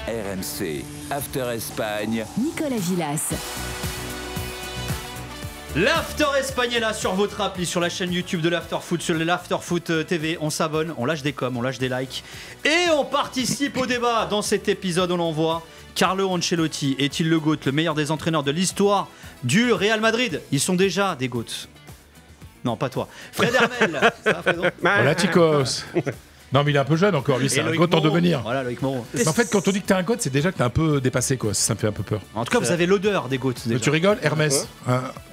RMC, After Espagne. Nicolas Gilas. L'After Espagne est là sur votre appli, sur la chaîne YouTube de l'After Foot, sur l'After Foot TV. On s'abonne, on lâche des coms, on lâche des likes et on participe au débat. Dans cet épisode, on envoie Carlo Ancelotti. Est-il le GOAT, le meilleur des entraîneurs de l'histoire du Real Madrid? Ils sont déjà des GOATs. Non, pas toi. Fred Hermel. Ça va, Fredo? Voilà, Ticos. Non, mais il est un peu jeune encore, lui, c'est un GOAT en devenir. Voilà, Loïc Moreau. En fait, quand on dit que t'es un GOAT, c'est déjà que t'es un peu dépassé, quoi. Ça me fait un peu peur. En tout cas, vous avez l'odeur des GOATs. Déjà. Tu rigoles, Hermès.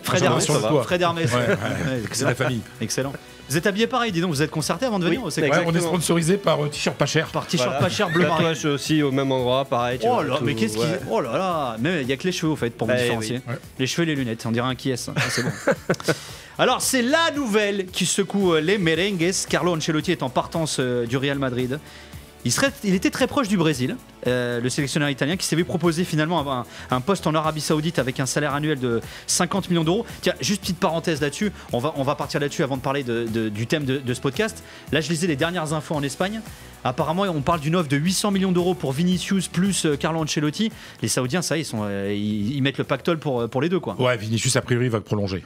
Fred Hermès, sur le toit. Fred Hermès. Ouais, c'est la famille. Excellent. Vous êtes habillés pareil, dis donc, vous êtes concertés avant de venir? Ouais, on est sponsorisé par T-shirt pas cher. Par T-shirt pas cher, bleu marine. Tatouage aussi au même endroit, pareil. Oh là, mais qu'est-ce qu'il... Oh là là, mais il y a que les cheveux, au fait, pour vous différencier. Oui. Les cheveux et les lunettes, on dirait un qui est. C'est bon. Alors, c'est la nouvelle qui secoue les merengues. Carlo Ancelotti est en partance du Real Madrid. Il était très proche du Brésil, le sélectionneur italien, qui s'est vu proposer finalement un poste en Arabie Saoudite avec un salaire annuel de 50 millions d'euros. Tiens, juste petite parenthèse là-dessus, on va partir là-dessus avant de parler du thème de ce podcast. Là, je lisais les dernières infos en Espagne. Apparemment, on parle d'une offre de 800 millions d'euros pour Vinicius plus Carlo Ancelotti. Les Saoudiens, ça, ils mettent le pactole pour les deux, quoi. Ouais, Vinicius, a priori, va prolonger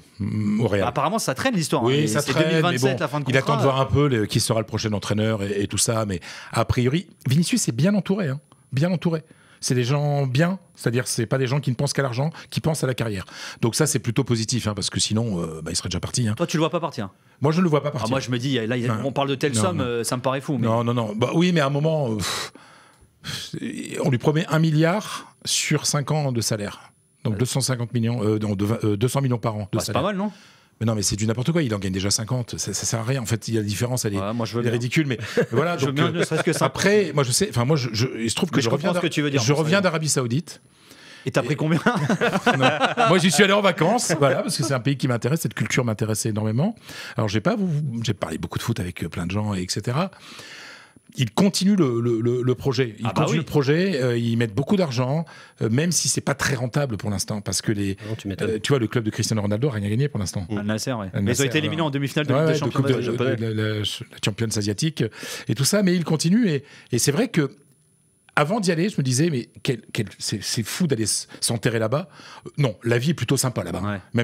au Real. Apparemment, ça traîne l'histoire. Oui, hein. ça c'est traîne, 2027, mais bon, la fin de contrat. Il attend de voir un peu qui sera le prochain entraîneur et tout ça. Mais a priori, Vinicius est bien entouré. Hein, bien entouré. C'est des gens bien, c'est-à-dire c'est pas des gens qui ne pensent qu'à l'argent, qui pensent à la carrière. Donc ça, c'est plutôt positif, hein, parce que sinon, il serait déjà parti. Hein. Toi, tu le vois pas partir? Moi, je ne le vois pas partir. Moi, je me dis, là, on parle de telle somme, ça me paraît fou. Mais... Non. Bah, oui, mais à un moment, on lui promet 1 milliard sur 5 ans de salaire. Donc 250 millions, 200 millions par an de salaire. C'est pas mal, non? Mais non, mais c'est du n'importe quoi. Il en gagne déjà 50. Ça sert à rien. En fait, il y a la différence. Elle est ridicule. Mais voilà. Donc, ne serait-ce que ça. Après, moi, je sais. Enfin, moi, il se trouve que je reviens d'Arabie Saoudite. Et t'as pris combien? Moi, j'y suis allé en vacances, voilà, parce que c'est un pays qui m'intéresse. Cette culture m'intéressait énormément. Alors, j'ai parlé beaucoup de foot avec plein de gens, etc. Ils continuent le projet. Le projet. Ils mettent beaucoup d'argent, même si c'est pas très rentable pour l'instant, parce que tu vois, le club de Cristiano Ronaldo a rien gagné pour l'instant. Al-Nasser, ouais. Mais ils ont été éliminés en demi-finale de Ligue des Champions la Champions asiatique et tout ça, mais ils continuent. Et c'est vrai que avant d'y aller, je me disais, mais c'est fou d'aller s'enterrer là-bas. Non, la vie est plutôt sympa là-bas. Ouais.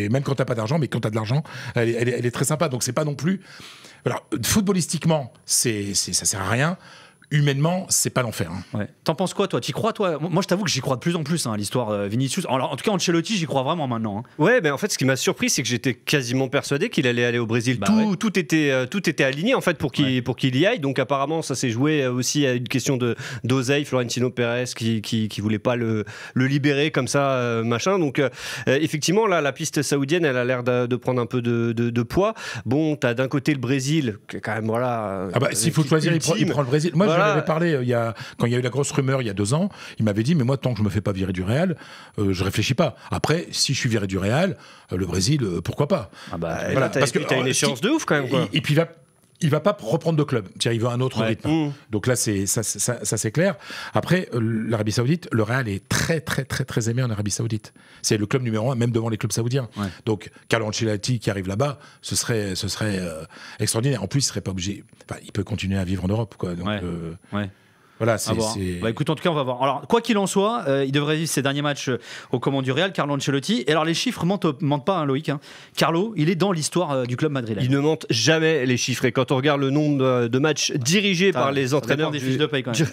Même quand t'as pas d'argent, mais quand t'as de l'argent, elle est très sympa. Donc c'est pas non plus. Alors, footballistiquement, ça sert à rien. Humainement, c'est pas l'enfer. Hein. Ouais. T'en penses quoi, toi? T'y crois, toi? Moi, je t'avoue que j'y crois de plus en plus, à l'histoire Vinicius. Alors, en tout cas, Ancelotti, j'y crois vraiment maintenant. Hein. Ouais, mais en fait, ce qui m'a surpris, c'est que j'étais quasiment persuadé qu'il allait aller au Brésil. Tout était aligné, en fait, pour qu'il y aille. Donc, apparemment, ça s'est joué aussi à une question d'oseille. Florentino Pérez qui voulait pas le libérer comme ça, machin. Donc, effectivement, là, la piste saoudienne, elle a l'air de prendre un peu de poids. Bon, t'as d'un côté le Brésil, qui est quand même, voilà. S'il faut choisir, il prend le Brésil. Moi, j'en avais parlé quand il y a eu la grosse rumeur il y a 2 ans. Il m'avait dit, mais moi, tant que je me fais pas virer du Real, je réfléchis pas. Après, si je suis viré du Real, le Brésil, pourquoi pas? Voilà, parce que t'as une échéance de ouf quand même. Quoi. Et puis il va pas reprendre de club. Il veut un autre rythme. Donc là, ça c'est clair. Après, l'Arabie Saoudite, le Real est très, très, très, très aimé en Arabie Saoudite. C'est le club numéro 1, même devant les clubs saoudiens. Ouais. Donc, Carlo Ancelotti qui arrive là-bas, ce serait extraordinaire. En plus, il serait pas obligé. Enfin, il peut continuer à vivre en Europe, quoi. Donc, voilà, écoute, en tout cas, on va voir. Alors, quoi qu'il en soit, il devrait vivre ses derniers matchs aux commandes du Real, Carlo Ancelotti. Et alors, les chiffres mentent pas, hein, Loïc. Hein. Carlo, il est dans l'histoire du club madrilène. Il ne mente jamais, les chiffres. Et quand on regarde le nombre de matchs dirigés par les entraîneurs des fiches de paye, quand même.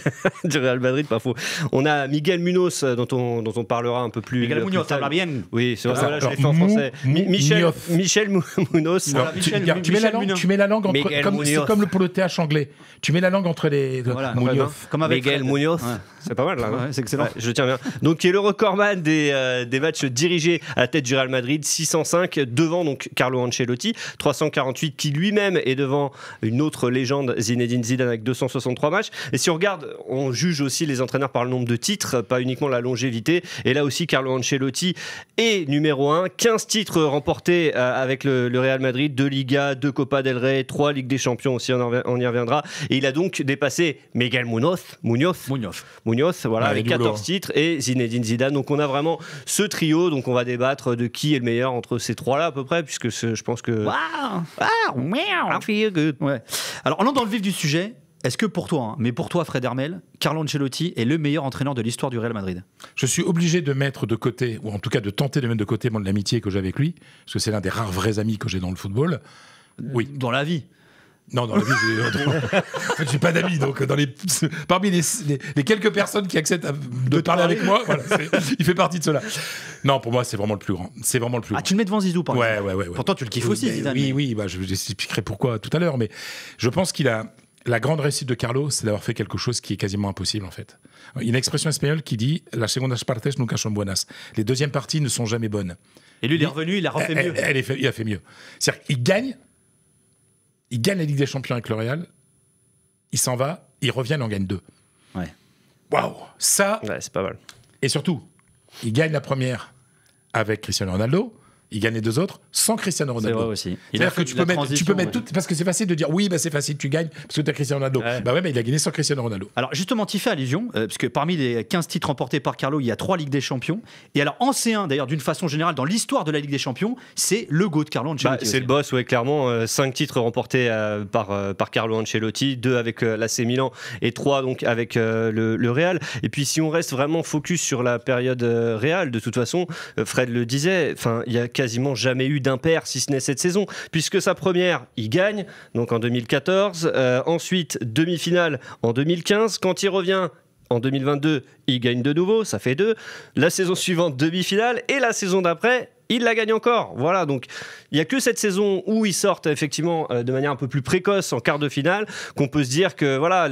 du Real Madrid, pas faux. On a Miguel Munoz, dont on parlera un peu plus. Miguel Munoz, ça va bien. Oui, c'est vrai, je l'ai fait en français. Michel Munoz. Tu mets la langue entre. C'est comme pour le TH anglais. Tu mets la langue entre les. Munoz. Comme avec Miguel Munoz, c'est pas mal là. C'est excellent. Je tiens bien. Donc qui est le recordman des matchs dirigés à la tête du Real Madrid, 605 devant donc Carlo Ancelotti, 348 qui lui-même est devant une autre légende, Zinedine Zidane, avec 263 matchs. Et si on regarde, on juge aussi les entraîneurs par le nombre de titres, pas uniquement la longévité. Et là aussi, Carlo Ancelotti est numéro 1, 15 titres remportés avec le Real Madrid, 2 Liga, 2 Copa del Rey, 3 Ligue des Champions aussi, on y reviendra. Et il a donc dépassé Miguel Munoz, voilà, avec 14 titres, et Zinedine Zidane. Donc on a vraiment ce trio, donc on va débattre de qui est le meilleur entre ces trois-là à peu près, puisque je pense que... I feel good. Ouais. Alors on entre dans le vif du sujet. est-ce que pour toi, mais pour toi, Fred Hermel, Carlo Ancelotti est le meilleur entraîneur de l'histoire du Real Madrid? Je suis obligé de mettre de côté, ou en tout cas de tenter de mettre de côté l'amitié que j'ai avec lui, parce que c'est l'un des rares vrais amis que j'ai dans le football. Oui. Dans la vie? Non, dans la vie, en fait, j'ai pas d'amis, donc parmi les quelques personnes qui acceptent de parler avec moi, voilà, il fait partie de cela. Non, pour moi, c'est vraiment le plus grand. C'est vraiment le plus grand. Tu le mets devant Zizou, par exemple? Ouais. Pourtant, tu le kiffes aussi, Zidane. Oui, je vous expliquerai pourquoi tout à l'heure, mais je pense qu'il a... La grande réussite de Carlo, c'est d'avoir fait quelque chose qui est quasiment impossible, en fait. Il y a une expression espagnole qui dit « La segundas partes nunca son buenas ». Les deuxièmes parties ne sont jamais bonnes. Et lui, il est revenu, il a refait mieux. Il a fait mieux. C'est-à-dire qu'il gagne la Ligue des Champions avec le Real, il s'en va, il revient, il en gagne 2. Ouais. Waouh, ça. Ouais, c'est pas mal. Et surtout, il gagne la première avec Cristiano Ronaldo. Il gagne les 2 autres sans Cristiano Ronaldo. C'est vrai aussi. C'est-à-dire que tu peux mettre tout, parce que c'est facile de dire oui, c'est facile, tu gagnes parce que tu as Cristiano Ronaldo. Ouais. Mais il a gagné sans Cristiano Ronaldo. Alors justement, tu fais allusion, parce que parmi les 15 titres remportés par Carlo, il y a 3 Ligues des Champions. Et alors en C1, d'ailleurs, d'une façon générale, dans l'histoire de la Ligue des Champions, c'est le GOAT, Carlo Ancelotti. C'est le boss, ouais, clairement. 5 titres remportés par Carlo Ancelotti, 2 avec l'AC Milan et 3 donc avec le Real. Et puis si on reste vraiment focus sur la période Real, de toute façon, Fred le disait, il y a quasiment jamais eu d'impair, si ce n'est cette saison, puisque sa première, il gagne, donc en 2014, ensuite demi-finale en 2015, quand il revient en 2022, il gagne de nouveau, ça fait 2, la saison suivante, demi-finale, et la saison d'après, il la gagne encore. Voilà, donc il n'y a que cette saison où ils sortent effectivement de manière un peu plus précoce en quart de finale qu'on peut se dire que voilà,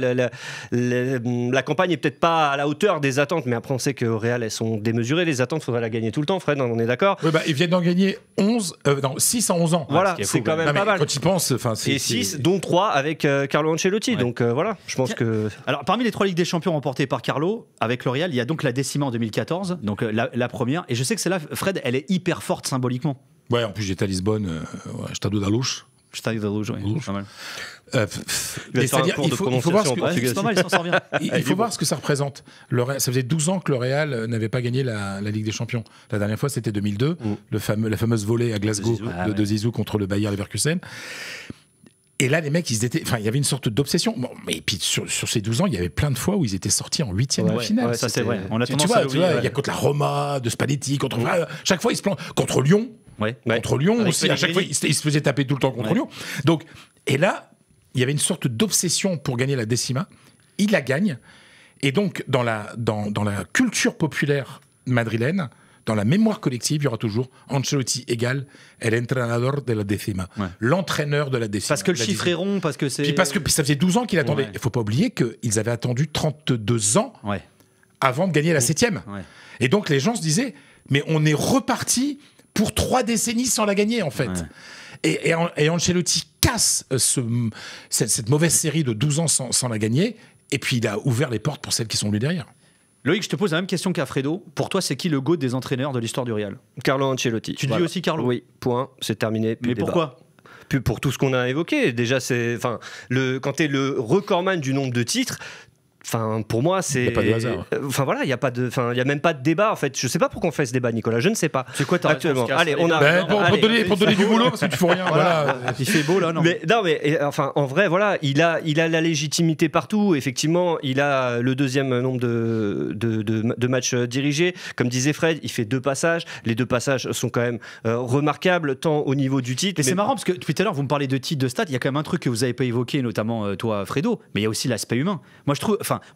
la campagne n'est peut-être pas à la hauteur des attentes, mais après on sait qu'au Real elles sont démesurées, les attentes, il faudra la gagner tout le temps, Fred, on est d'accord? Oui, ils viennent d'en gagner 6 en 11 ans. Voilà, c'est quand même pas mal. Quand ils pensent, et 6, dont 3 avec Carlo Ancelotti, donc voilà, je pense que... Alors parmi les 3 Ligues des Champions remportées par Carlo, avec le Real, il y a donc la décima en 2014, donc la première, et je sais que celle-là, Fred, elle est hyper forte symboliquement. Ouais, en plus j'étais à Lisbonne, Estado da Luz. Estado da Luz, oui, pas mal. C'est-à-dire, il faut voir ce que... c'est pas mal, il s'en sort bien. Il faut voir ce que ça représente. Ça faisait 12 ans que le Real n'avait pas gagné la Ligue des Champions. La dernière fois, c'était 2002, la fameuse volée à Glasgow de Zizou contre le Bayer Leverkusen. Et là, les mecs, il y avait une sorte d'obsession. Bon, mais puis sur ces 12 ans, il y avait plein de fois où ils étaient sortis en 8e de finale. Ouais, ça c'est vrai. On a tu vois, il y a contre la Roma, de Spalletti, chaque fois, ils se plantent. Contre Lyon. Contre Lyon aussi. À chaque fois, ils se faisaient taper tout le temps contre Lyon. Donc, et là, il y avait une sorte d'obsession pour gagner la décima. Il la gagne. Et donc, dans la culture populaire madrilène, dans la mémoire collective, il y aura toujours Ancelotti égale el entrenador de la décima, l'entraîneur de la décima. Parce que le chiffre est rond, parce que c'est... Puis parce que ça faisait 12 ans qu'il attendait. Il ne faut pas oublier qu'ils avaient attendu 32 ans avant de gagner la 7e. Et donc les gens se disaient, mais on est reparti pour 3 décennies sans la gagner en fait. Et Ancelotti casse cette mauvaise série de 12 ans sans la gagner, et puis il a ouvert les portes pour celles qui sont venues derrière. Loïc, je te pose la même question qu'à Fredo. Pour toi, c'est qui le GOAT des entraîneurs de l'histoire du Real? Carlo Ancelotti. Tu dis aussi Carlo? Oui, point, c'est terminé. Mais pourquoi? Pour tout ce qu'on a évoqué. Déjà, quand tu es le recordman du nombre de titres, pour moi, c'est. Il n'y a pas de hasard. Il n'y a même pas de débat. En fait, je ne sais pas pourquoi on fait ce débat, Nicolas. Je ne sais pas. C'est quoi ta actuellement? Allez, on a. Pour donner du boulot, parce que tu fais rien. Voilà. Il fait beau là, non? En vrai, voilà, il a la légitimité partout. Effectivement, il a le 2e nombre de matchs dirigés. Comme disait Fred, il fait 2 passages. Les 2 passages sont quand même remarquables, tant au niveau du titre. Mais c'est marrant parce que depuis tout à l'heure, vous me parlez de titres, de stats. Il y a quand même un truc que vous n'avez pas évoqué, notamment toi, Fredo. Mais il y a aussi l'aspect humain.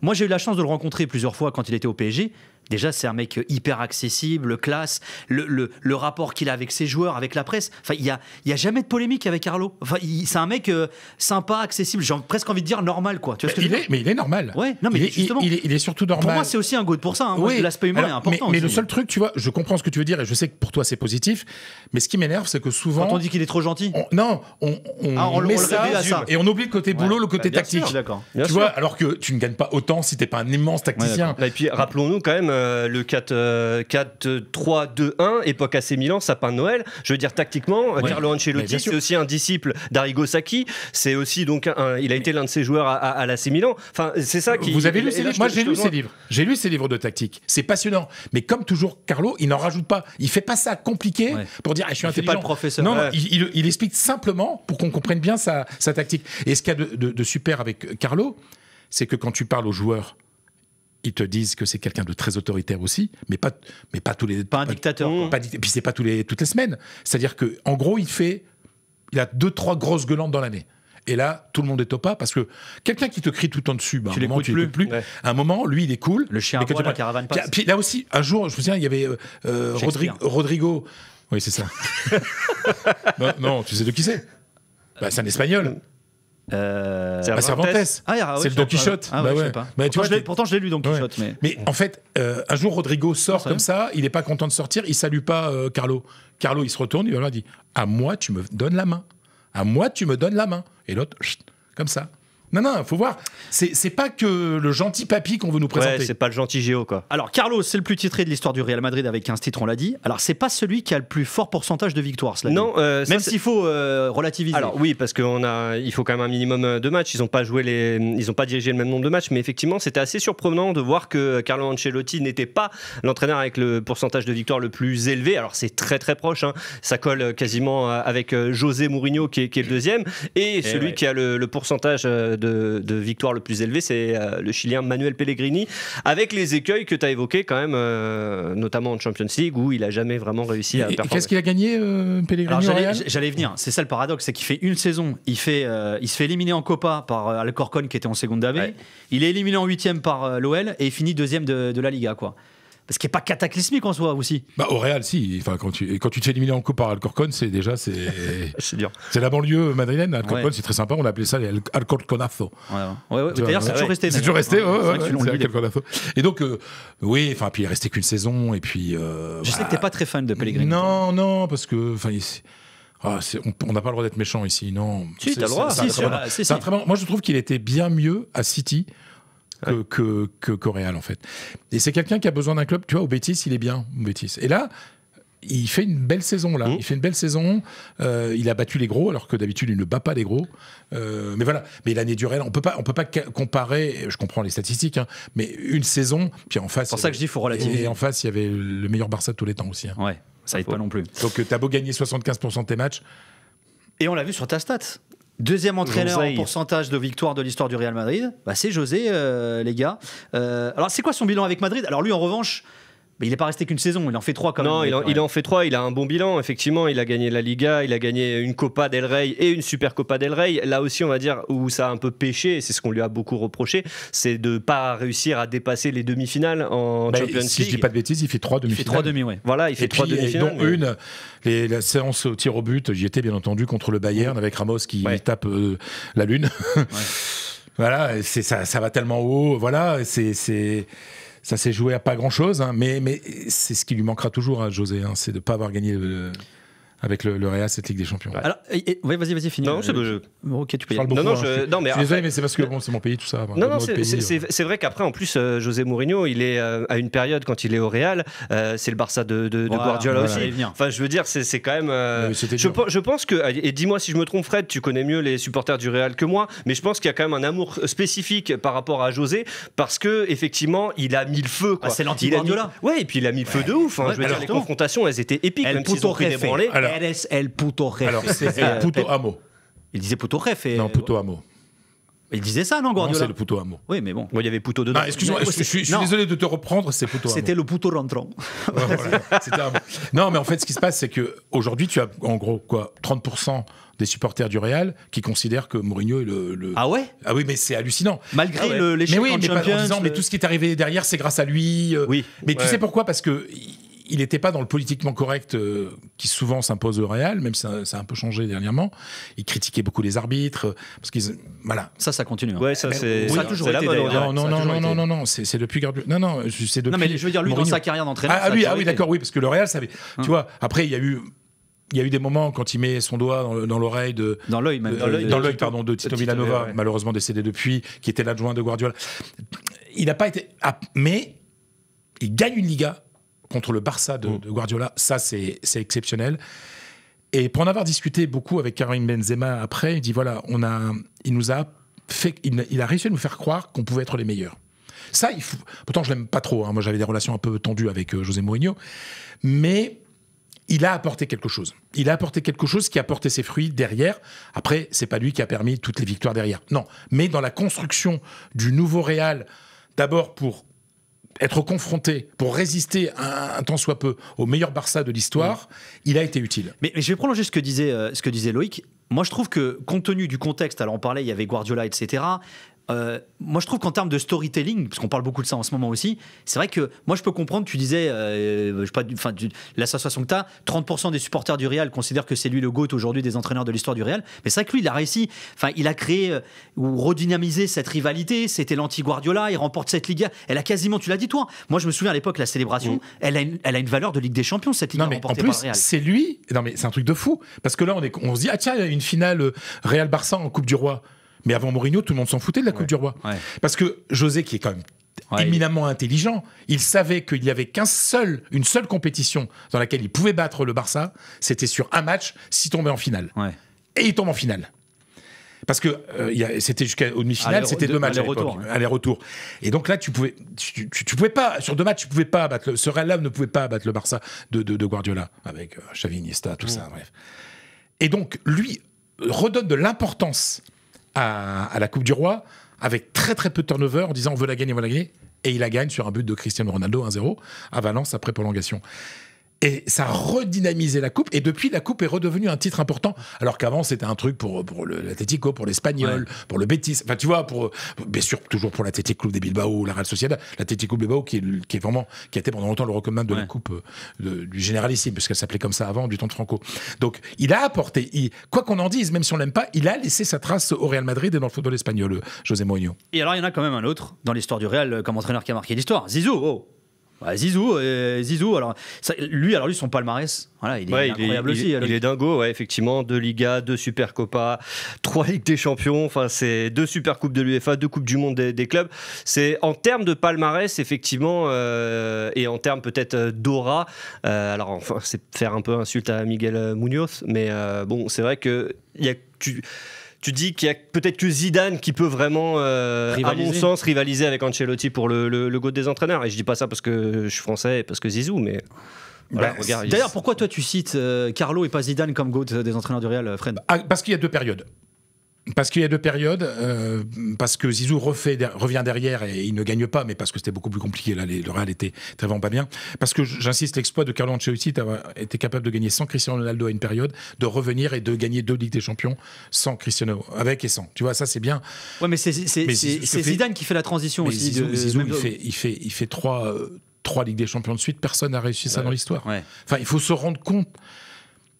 Moi, j'ai eu la chance de le rencontrer plusieurs fois quand il était au PSG. Déjà, c'est un mec hyper accessible, classe. Le rapport qu'il a avec ses joueurs, avec la presse. Il y a jamais de polémique avec Carlo. C'est un mec sympa, accessible. J'ai presque envie de dire normal, quoi. Tu vois ce que je veux dire ? Mais il est normal. Ouais, non, mais justement. Il est surtout normal. Pour moi, c'est aussi un GOAT pour ça. L'aspect humain est important. Mais le seul truc, tu vois, je comprends ce que tu veux dire et je sais que pour toi c'est positif. Mais ce qui m'énerve, c'est que souvent. Quand on dit qu'il est trop gentil. On met ça et on oublie le côté boulot, le côté tactique. Sûr, d'accord. Tu vois, alors que tu ne gagnes pas autant si t'es pas un immense tacticien. Et puis rappelons-nous quand même le 4-3-2-1, époque AC Milan, sapin de Noël. Je veux dire, tactiquement, Carlo Ancelotti, c'est aussi un disciple d'Arrigo Sacchi. C'est aussi, donc, il a été l'un de ses joueurs à l'AC Milan. Enfin, c'est ça qui. Vous avez lu ses livres? Moi, j'ai lu ses livres. J'ai lu ses livres de tactique. C'est passionnant. Mais comme toujours, Carlo, il n'en rajoute pas. Il fait pas ça compliqué pour dire, je suis intelligent. Il fait pas le professeur. Non, il explique simplement pour qu'on comprenne bien sa tactique. Et ce qu'il y a de super avec Carlo, c'est que quand tu parles aux joueurs, ils te disent que c'est quelqu'un de très autoritaire aussi, mais pas tous les. Pas un dictateur. Et puis c'est pas toutes les semaines. C'est-à-dire que en gros, il a 2-3 grosses gueulantes dans l'année. Et là, tout le monde est au pas parce que quelqu'un qui te crie tout le temps dessus, tu l'écoutes plus. Ouais. À un moment, lui, il est cool. Le chien aboie, la caravane passe. Puis là aussi, un jour, je me souviens, il y avait Rodrigo. Oui, c'est ça. non, tu sais de qui c'est? C'est un Espagnol. C'est Cervantes. C'est le Don Quichotte. Je sais pas. Pourtant, je l'ai lu Don Quichotte. Mais en fait, un jour, Rodrigo sort comme ça, il n'est pas content de sortir, il salue pas Carlo. Carlo, il se retourne, il lui dit, à moi, tu me donnes la main. À moi, tu me donnes la main. Et l'autre, comme ça. Non, faut voir. C'est pas que le gentil papy qu'on veut nous présenter. Ouais, c'est pas le gentil Géo, quoi. Alors, Carlos, c'est le plus titré de l'histoire du Real Madrid avec 15 titres, on l'a dit. Alors, c'est pas celui qui a le plus fort pourcentage de victoires, cela. Non, même s'il faut relativiser. Alors, oui, parce il faut quand même un minimum de matchs. Ils n'ont pas dirigé le même nombre de matchs, mais effectivement, c'était assez surprenant de voir que Carlo Ancelotti n'était pas l'entraîneur avec le pourcentage de victoires le plus élevé. Alors, c'est très très proche. Ça colle quasiment avec José Mourinho, qui est le deuxième. Et celui qui a le pourcentage de victoire le plus élevé, c'est le Chilien Manuel Pellegrini, avec les écueils que tu as évoqués quand même, notamment en Champions League, où il n'a jamais vraiment réussi à performer. Qu'est-ce qu'il a gagné, Pellegrini? Alors, j'allais venir, c'est ça le paradoxe, c'est qu'il fait une saison, il se fait éliminer en Copa par Alcorcon qui était en Segunda B, il est éliminé en 8e par l'OL et il finit 2e de la Liga, quoi. Parce qu'il n'est pas cataclysmique en soi aussi. Au Real, si. Enfin, quand tu te fais éliminer en coupe par Alcorcon, c'est dur. C'est la banlieue madrilène. Alcorcon, c'est très sympa. On appelait ça les Alcorconazo. Ouais. D'ailleurs, c'est toujours resté. C'est toujours resté. C'est Alcorconazo. Et donc, puis il est resté qu'une saison. Et puis. Je sais que t'es pas très fan de Pellegrini. Non, parce que. On n'a pas le droit d'être méchant ici, non. Si, t'as le droit. Moi, je trouve qu'il était bien mieux à City qu'au Real, en fait. Et c'est quelqu'un qui a besoin d'un club. Tu vois, au Betis, il est bien, au Betis. Et là, il fait une belle saison, là. Il fait une belle saison. Il a battu les gros, alors que d'habitude, il ne bat pas les gros. Mais voilà. Mais l'année du Real, on peut pas comparer. Je comprends les statistiques, mais une saison, puis en face. C'est pour ça que je dis, il faut relativiser. Et en face, il y avait le meilleur Barça de tous les temps aussi. Ouais, ça aide pas non plus. Donc, t'as beau gagner 75% de tes matchs. Et on l'a vu sur ta stat. Deuxième entraîneur en pourcentage de victoire de l'histoire du Real Madrid, c'est José, les gars. Alors, c'est quoi son bilan avec Madrid? Alors, lui, en revanche, il n'est pas resté qu'une saison, il en fait 3 quand même. Non, il en fait 3, il a un bon bilan, effectivement. Il a gagné la Liga, il a gagné une Copa del Rey et une Super Copa del Rey. Là aussi, on va dire, où ça a un peu pêché, et c'est ce qu'on lui a beaucoup reproché, c'est de ne pas réussir à dépasser les demi-finales en Champions League. Si je dis pas de bêtises, il fait 3 demi-finales. Il fait 3 demi, ouais. Voilà, il fait 3 demi-finales. Dont la séance au tir au but, j'y étais bien entendu contre le Bayern avec Ramos qui tape la lune. Voilà, ça va tellement haut. Voilà, ça s'est joué à pas grand-chose, mais c'est ce qui lui manquera toujours à José, c'est de ne pas avoir gagné avec le Real cette Ligue des Champions. Alors, vas-y, finis. Non, c'est le... Ok, tu peux y aller. Non, je suis désolé, mais c'est parce que c'est mon pays, tout ça. Non, c'est vrai qu'après, en plus, José Mourinho, il est à une période, quand il est au Real, c'est le Barça de Guardiola aussi. Enfin, je veux dire, c'est quand même... Je pense que, et dis-moi si je me trompe, Fred, tu connais mieux les supporters du Real que moi, mais je pense qu'il y a quand même un amour spécifique par rapport à José, parce que effectivement, il a mis le feu, quoi. C'est l'anti-Guardiola. Ouais, et puis il a mis le feu de ouf. Je veux dire, les confrontations, elles étaient épiques, même s'ils ont pris des branlées. Eres el puto jefe. Alors, c'est el puto amo. Il disait puto jefe. Non, puto amo. Il disait ça, non, Guardiola? Non, c'est le puto amo. Oui, mais bon. Il y avait puto dedans. Excuse-moi, je suis désolé de te reprendre, c'est puto amo. C'était le puto rentrant. C'était amo. Non, mais en fait, ce qui se passe, c'est qu'aujourd'hui, tu as en gros 30% des supporters du Real qui considèrent que Mourinho est le... Ah ouais? Ah oui, mais c'est hallucinant. Malgré l'échec en Champions. Mais tout ce qui est arrivé derrière, c'est grâce à lui. Oui. Mais tu sais pourquoi? Parce que il n'était pas dans le politiquement correct qui souvent s'impose au Real, même si ça a un peu changé dernièrement. Il critiquait beaucoup les arbitres, parce qu'ils... Voilà. Ça continue. Ouais, ça c'est... Ça a toujours été d'ailleurs. Non, c'est depuis Guardiola. Non, c'est depuis... Non, mais je veux dire, lui, Mourinho. Dans sa carrière d'entraîneur... Ah oui, d'accord, oui, parce que le Real, ça avait... Tu vois, après, il y a eu des moments quand il met son doigt dans l'oreille de... Dans l'œil, même. Dans l'œil, pardon, de Tito Vilanova, malheureusement décédé depuis, qui était l'adjoint de Guardiola. Il n'a pas été... Mais... il gagne une Liga contre le Barça de Guardiola. Ça, c'est exceptionnel. Et pour en avoir discuté beaucoup avec Karim Benzema après, il dit voilà, il a réussi à nous faire croire qu'on pouvait être les meilleurs. Ça, pourtant je l'aime pas trop. Moi, j'avais des relations un peu tendues avec José Mourinho, mais il a apporté quelque chose. Il a apporté quelque chose qui a porté ses fruits derrière. Après, c'est pas lui qui a permis toutes les victoires derrière. Non, mais dans la construction du nouveau Real, d'abord pour être confronté, pour résister un tant soit peu au meilleur Barça de l'histoire, il a été utile. Mais je vais prolonger ce que disait Loïc. Moi, je trouve que, compte tenu du contexte, alors on parlait, il y avait Guardiola, etc., moi, je trouve qu'en termes de storytelling, parce qu'on parle beaucoup de ça en ce moment aussi, c'est vrai que moi, je peux comprendre, tu disais, je sais pas, l'association que tu as, 30% des supporters du Real considèrent que c'est lui le GOAT aujourd'hui des entraîneurs de l'histoire du Real. Mais c'est vrai que lui, il a réussi, il a créé ou redynamisé cette rivalité. C'était l'anti-Guardiola, il remporte cette Liga. Elle a quasiment, tu l'as dit toi, moi, je me souviens à l'époque, la célébration, elle a une valeur de Ligue des Champions, cette Liga remportée par le Real. C'est lui, non mais c'est un truc de fou, parce que là, on se dit, ah tiens, il y a une finale Real-Barça en Coupe du Roi. Mais avant Mourinho, tout le monde s'en foutait de la Coupe du Roi. Ouais. Parce que José, qui est quand même éminemment intelligent, il savait qu'il n'y avait une seule compétition dans laquelle il pouvait battre le Barça, c'était sur un match s'il tombait en finale. Ouais. Et il tombe en finale. Parce que c'était jusqu'au demi-finale, c'était 2 matchs aller-retour. Et donc là, tu pouvais pas, sur 2 matchs, tu pouvais pas battre ce Real-là ne pouvait pas battre le Barça de Guardiola, avec Xavi, Iniesta, tout ça, bref. Et donc, lui redonne de l'importance à la Coupe du Roi, avec très très peu de turnover, en disant on veut la gagner, et il la gagne sur un but de Cristiano Ronaldo, 1-0, à Valence, après prolongation. Et ça a redynamisé la Coupe, et depuis, la Coupe est redevenue un titre important, alors qu'avant, c'était un truc pour l'Atlético, pour l'Espagnol, pour le Betis, enfin tu vois, bien sûr, toujours pour l'Athletic Club de Bilbao, la Real Sociedad, l'Athletic Club de Bilbao qui a été pendant longtemps le recordman de la Coupe du Généralissime, parce qu'elle s'appelait comme ça avant, du temps de Franco. Donc, il a apporté, quoi qu'on en dise, même si on l'aime pas, il a laissé sa trace au Real Madrid et dans le football espagnol, José Mourinho. Et alors, il y en a quand même un autre, dans l'histoire du Real, comme entraîneur qui a marqué l'histoire, Zizou, Zizou, alors lui, son palmarès, voilà, il est incroyable aussi. Il est dingo, effectivement, 2 Ligas, 2 Supercopa, 3 Ligues des Champions, enfin c'est 2 Supercoupes de l'UEFA, 2 Coupes du Monde des clubs. C'est en termes de palmarès, effectivement, et en termes peut-être d'aura. Alors, enfin, c'est faire un peu insulte à Miguel Muñoz, mais bon, c'est vrai que tu dis qu'il y a peut-être que Zidane qui peut vraiment, à mon sens, rivaliser avec Ancelotti pour le GOAT des entraîneurs. Et je dis pas ça parce que je suis français et parce que Zizou, mais voilà, regarde. D'ailleurs, pourquoi toi tu cites Carlo et pas Zidane comme GOAT des entraîneurs du Real, Fred ? Parce qu'il y a 2 périodes. Parce que Zizou revient derrière et il ne gagne pas, mais parce que c'était beaucoup plus compliqué. Là, le Real était vraiment pas bien. Parce que j'insiste, l'exploit de Carlo Ancelotti était capable de gagner sans Cristiano Ronaldo à une période, de revenir et de gagner 2 Ligues des Champions sans Cristiano, avec et sans. Tu vois, ça c'est bien. Ouais, mais c'est Zidane qui fait la transition aussi. Zizou, il fait 3 Ligues des Champions de suite. Personne n'a réussi ça dans l'histoire. Ouais. Enfin, il faut se rendre compte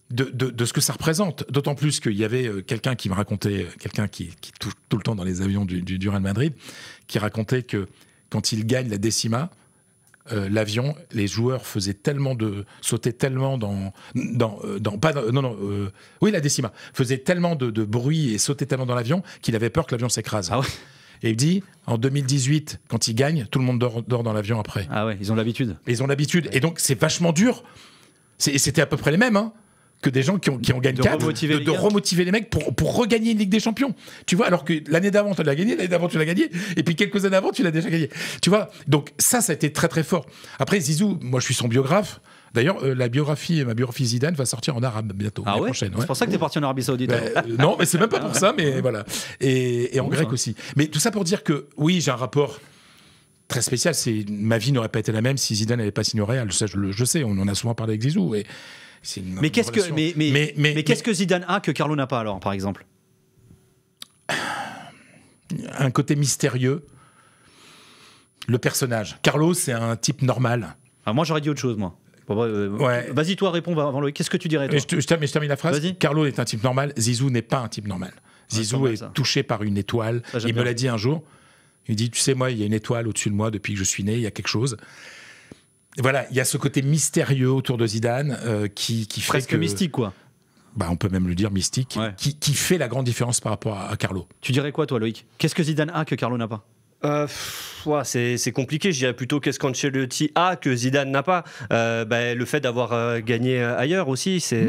de ce que ça représente, d'autant plus qu'il y avait quelqu'un qui me racontait, quelqu'un qui touche tout le temps dans les avions du Real Madrid, qui racontait que quand il gagne la décima, l'avion, les joueurs sautaient tellement la décima, faisait tellement de bruit et sautaient tellement dans l'avion qu'il avait peur que l'avion s'écrase. Ah ouais. Et il dit, en 2018, quand il gagne, tout le monde dort dans l'avion après. Ah ouais, ils ont l'habitude. Et donc c'est vachement dur. C'était à peu près les mêmes, hein, que des gens qui ont gagné 4, de remotiver les mecs pour regagner une Ligue des Champions. Tu vois, alors que l'année d'avant, tu l'as gagné, l'année d'avant, tu l'as gagné, et puis quelques années avant, tu l'as déjà gagné. Tu vois, donc ça a été très très fort. Après, Zizou, moi je suis son biographe. D'ailleurs, ma biographie Zidane va sortir en arabe bientôt. Ah ouais, prochaine. C'est pour ça que tu es parti en Arabie Saoudite. Non, mais c'est même pas pour ça, mais voilà. Et en grec aussi. Mais tout ça pour dire que, oui, j'ai un rapport très spécial. Ma vie n'aurait pas été la même si Zidane n'avait pas signé au Real. Ça, je sais, on en a souvent parlé avec Zizou. Mais qu'est-ce que Zidane a que Carlo n'a pas alors, par exemple ? Un côté mystérieux. Le personnage. Carlo, c'est un type normal. Ah, moi, j'aurais dit autre chose, moi. Vas-y, toi, réponds avant Loïc. Qu'est-ce que tu dirais, toi ? Je termine la phrase. Vas-y. Carlo est un type normal. Zizou n'est pas un type normal. Zizou est touché par une étoile. Il me l'a dit un jour. Il dit, tu sais, moi, il y a une étoile au-dessus de moi depuis que je suis né. Il y a quelque chose. Voilà, il y a ce côté mystérieux autour de Zidane qui fait presque mystique, quoi. On peut même le dire mystique, qui fait la grande différence par rapport à Carlo. Tu dirais quoi, toi, Loïc ? Qu'est-ce que Zidane a que Carlo n'a pas ? C'est compliqué, je dirais plutôt qu'est-ce qu'Ancelotti a que Zidane n'a pas. Le fait d'avoir gagné ailleurs aussi, c'est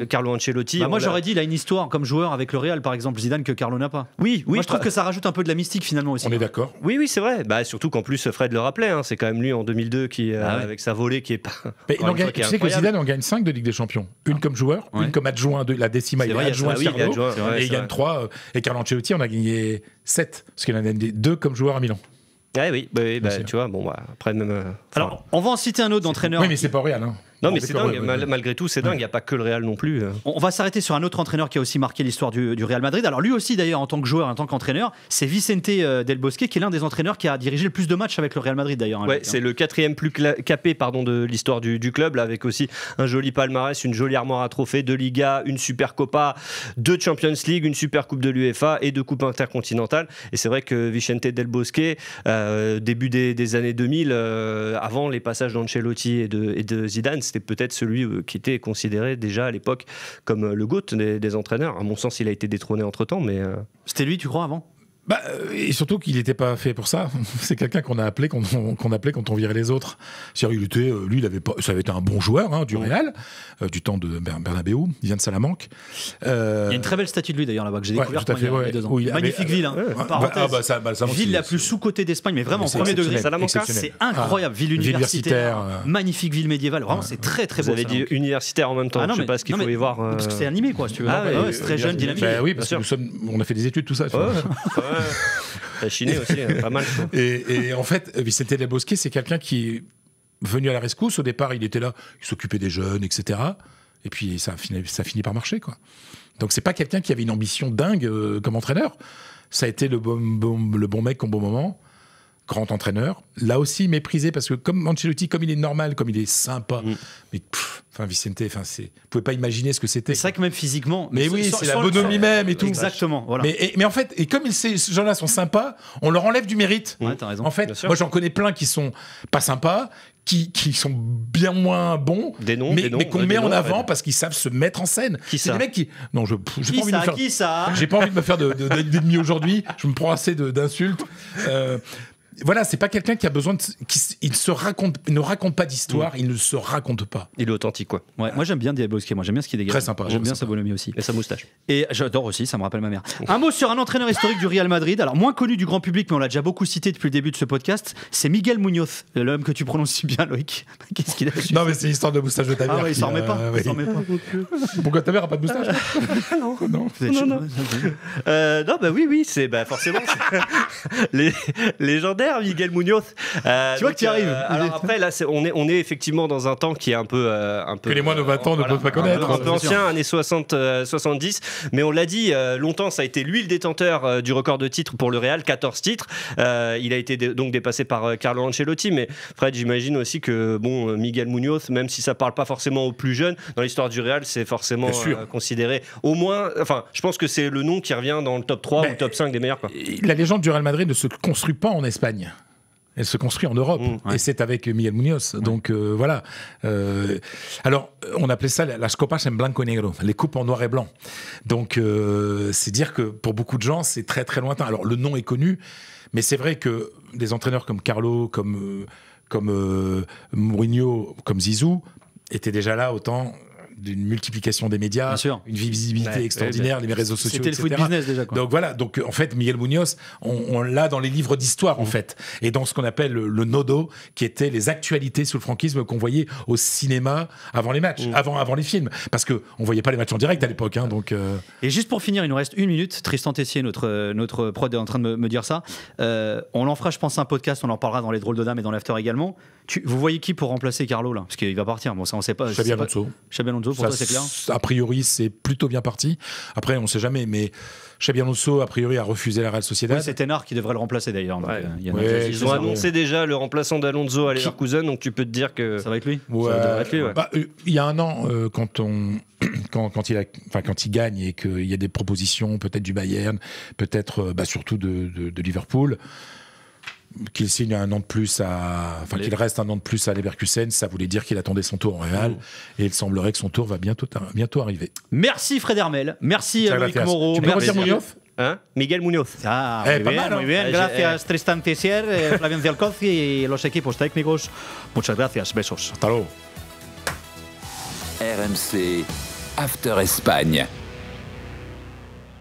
Carlo Ancelotti. Moi j'aurais dit il a une histoire comme joueur avec le Real par exemple, Zidane, que Carlo n'a pas. Oui, moi je trouve que ça rajoute un peu de la mystique finalement aussi. On est d'accord. Oui, c'est vrai. Surtout qu'en plus Fred le rappelait, c'est quand même lui en 2002 qui avec sa volée qui est pas. Tu sais que Zidane en gagne 5 de Ligue des Champions, une comme joueur, une comme adjoint de la décima, il est adjoint Carlo, et il gagne 3. Et Carlo Ancelotti en a gagné 7 parce qu'il en a gagné 2 comme joueur à Milan. Tu vois, après même. Alors, on va en citer un autre d'entraîneur. Oui, mais c'est pas au Real. Non, mais c'est dingue, malgré tout, c'est dingue, il n'y a pas que le Real non plus. On va s'arrêter sur un autre entraîneur qui a aussi marqué l'histoire du Real Madrid. Alors lui aussi d'ailleurs en tant que joueur, en tant qu'entraîneur, c'est Vicente Del Bosque qui est l'un des entraîneurs qui a dirigé le plus de matchs avec le Real Madrid d'ailleurs. C'est le 4e plus capé de l'histoire du club, là, avec aussi un joli palmarès, une jolie armoire à trophées, 2 Ligas, une Super Copa, 2 Champions League, une Super Coupe de l'UEFA et 2 Coupes intercontinentales. Et c'est vrai que Vicente Del Bosque, début des années 2000, avant les passages d'Ancelotti et de Zidane, c'était peut-être celui qui était considéré déjà à l'époque comme le GOAT des entraîneurs. À mon sens, il a été détrôné entre-temps, mais... C'était lui, tu crois, avant ? Et surtout qu'il n'était pas fait pour ça. C'est quelqu'un qu'on a appelé quand on virait les autres. C'est-à-dire, lui, ça avait été un bon joueur du Real, du temps de Bernabéu. Il vient de Salamanque. Il y a une très belle statue de lui d'ailleurs là-bas que j'ai découverte il y a 2 ans. Magnifique ville. Ville la plus sous-cotée d'Espagne, mais vraiment premier degré. Salamanque, c'est incroyable. Ville universitaire, magnifique ville médiévale. Vraiment, c'est très très beau. Vous avez dit universitaire en même temps. Je sais pas ce qu'il faut y voir. Parce que c'est animé, quoi, si tu veux. C'est très jeune, dynamique. Oui, parce qu'on a fait des études, tout ça. La Chine aussi, pas mal. Et en fait, Vicente Del Bosque, c'est quelqu'un qui est venu à la rescousse. Au départ, il était là, il s'occupait des jeunes, etc. Et puis ça finit par marcher, quoi. Donc c'est pas quelqu'un qui avait une ambition dingue comme entraîneur. Ça a été le bon mec au bon moment. Grand entraîneur, là aussi méprisé parce que comme Ancelotti, comme il est normal, comme il est sympa, mais Vicente, vous pouvez pas imaginer ce que c'était. C'est vrai que même physiquement, mais oui, c'est la bonhomie même et tout. Exactement. Voilà. Mais en fait, et comme ces gens-là sont sympas, on leur enlève du mérite. Ouais, t'as raison. En fait, moi j'en connais plein qui sont pas sympas, qui sont bien moins bons, mais qu'on met en avant parce qu'ils savent se mettre en scène. C'est des mecs qui. Non, j'ai pas envie de me faire. J'ai pas envie de me faire d'ennemis aujourd'hui. Je me prends assez d'insultes. Voilà, c'est pas quelqu'un qui a besoin il ne raconte pas d'histoire, il ne se raconte pas. Il est authentique, quoi. Ouais, moi j'aime bien Del Bosque, j'aime bien ce qu'il dégage. Très sympa. J'aime bien sa bonhomie aussi. Et sa moustache. Et j'adore aussi, ça me rappelle ma mère. Un mot sur un entraîneur historique du Real Madrid, alors moins connu du grand public, mais on l'a déjà beaucoup cité depuis le début de ce podcast, c'est Miguel Muñoz, l'homme que tu prononces si bien, Loïc. Qu'est-ce qu'il a fait ? Non, mais c'est l'histoire de moustache de ta mère. Ah ouais, il s'en remet pas. Pourquoi ta mère a pas de moustache ? Non. Oui, c'est forcément légendaire Miguel Muñoz. Tu vois que tu y arrives. Alors après, là, on est effectivement dans un temps qui est un peu que les moins de 20 ans ne peuvent pas connaître. Un peu ancien, années 60-70. Mais on l'a dit, longtemps, ça a été lui le détenteur du record de titres pour le Real, 14 titres. Il a été donc dépassé par Carlo Ancelotti. Mais Fred, j'imagine aussi que Miguel Muñoz, même si ça parle pas forcément aux plus jeunes, dans l'histoire du Real, c'est forcément considéré au moins. Enfin, je pense que c'est le nom qui revient dans le top 3 ou top 5 des meilleurs, quoi. La légende du Real Madrid ne se construit pas en Espagne. Elle se construit en Europe, et c'est avec Miguel Muñoz. Donc voilà. Alors, on appelait ça las copas en blanco y negro, les coupes en noir et blanc. Donc, c'est dire que pour beaucoup de gens, c'est très très lointain. Alors, le nom est connu, mais c'est vrai que des entraîneurs comme Carlo, comme Mourinho, comme Zizou, étaient déjà là autant d'une multiplication des médias, une visibilité extraordinaire, les réseaux sociaux, c'était etc. le foot business déjà, quoi. Donc voilà, en fait Miguel Muñoz, on l'a dans les livres d'histoire en fait, et dans ce qu'on appelle le nodo, qui étaient les actualités sous le franquisme qu'on voyait au cinéma avant les matchs, avant les films, parce que on voyait pas les matchs en direct à l'époque, donc. Et juste pour finir, il nous reste 1 minute. Tristan Tessier, notre prod est en train de me dire ça. On en fera, je pense, un podcast. On en parlera dans les drôles de dames et dans l'after également. Vous voyez qui pour remplacer Carlo là, parce qu'il va partir. Bon, ça on sait pas. Xabi Alonso. Pour toi, c'est clair. A priori, c'est plutôt bien parti. Après, on ne sait jamais, mais Xabi Alonso, a priori, a refusé la Real Sociedad. Oui, c'est Tenar qui devrait le remplacer d'ailleurs. Ils ont annoncé déjà le remplaçant d'Alonso à Leverkusen, donc tu peux te dire que ça va être lui. Il y a un an, quand il gagne et qu'il y a des propositions, peut-être du Bayern, peut-être surtout de Liverpool. Qu'il signe un an de plus qu'il reste un an de plus à Leverkusen, ça voulait dire qu'il attendait son tour au Real, et il semblerait que son tour va bientôt arriver. Merci Fred Hermel, merci Loïc Moreau. Tu peux redire Muñoz ? Hein, Miguel Muñoz. Ah, pas muy bien, mal, ¿no? muy bien. Gracias, Tristan Tessier, Flavien Zialkowski y los equipos técnicos. Muchas gracias. Besos. Hasta luego. RMC After Espagne.